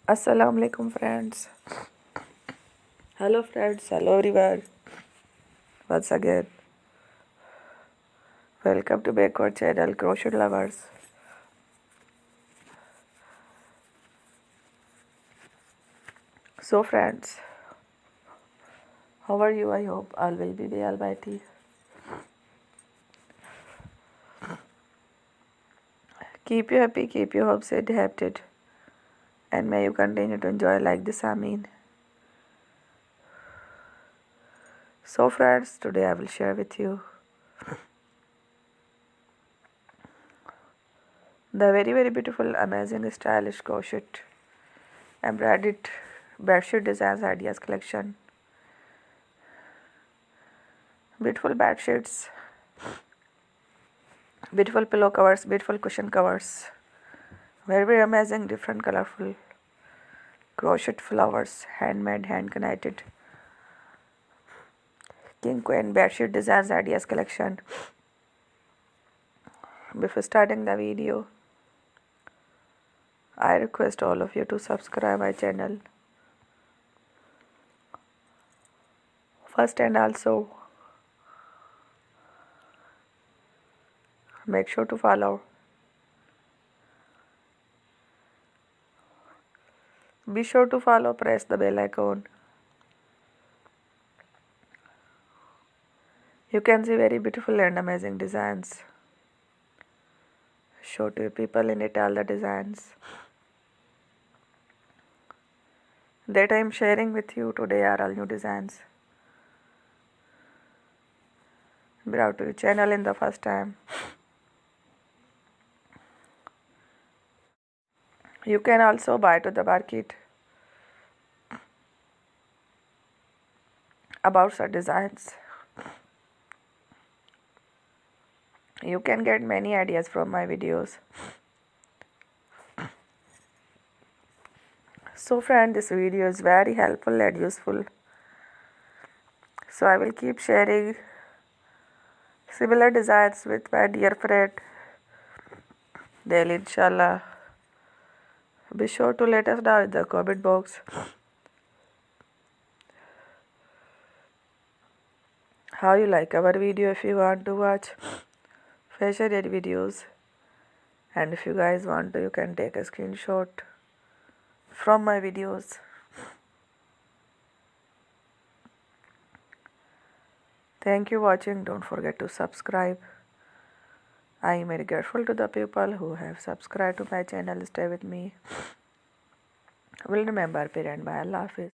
Assalamu alaikum friends. Hello friends, hello everyone. Once again, welcome to backward channel Crochet Lovers. So friends, how are you? I hope all will be the Almighty. Keep you happy, keep your hopes adapted, and may you continue to enjoy like this. Amin. So friends, today I will share with you the very beautiful, amazing, stylish crochet embroidered bedsheet designs ideas collection. Beautiful bed sheets, beautiful pillow covers, beautiful cushion covers, very amazing, different, colorful crochet flowers, handmade, hand connected. King Queen bedsheet designs ideas collection. Before starting the video, I request all of you to subscribe my channel first, and also make sure to follow. Be sure to follow, press the bell icon. You can see very beautiful and amazing designs. Show to people in it all the designs that I am sharing with you today are all new designs brought to your channel in the first time. You can also buy to the market about such designs. You can get many ideas from my videos. So friend, this video is very helpful and useful. So I will keep sharing similar designs with my dear friend daily, inshallah. Be sure to let us know in the comment box how you like our video. If you want to watch fashion and videos, and if you guys want to, you can take a screenshot from my videos. Thank you for watching. Don't forget to subscribe. I am very grateful to the people who have subscribed to my channel. Stay with me. Will remember parent by Allah Hafiz.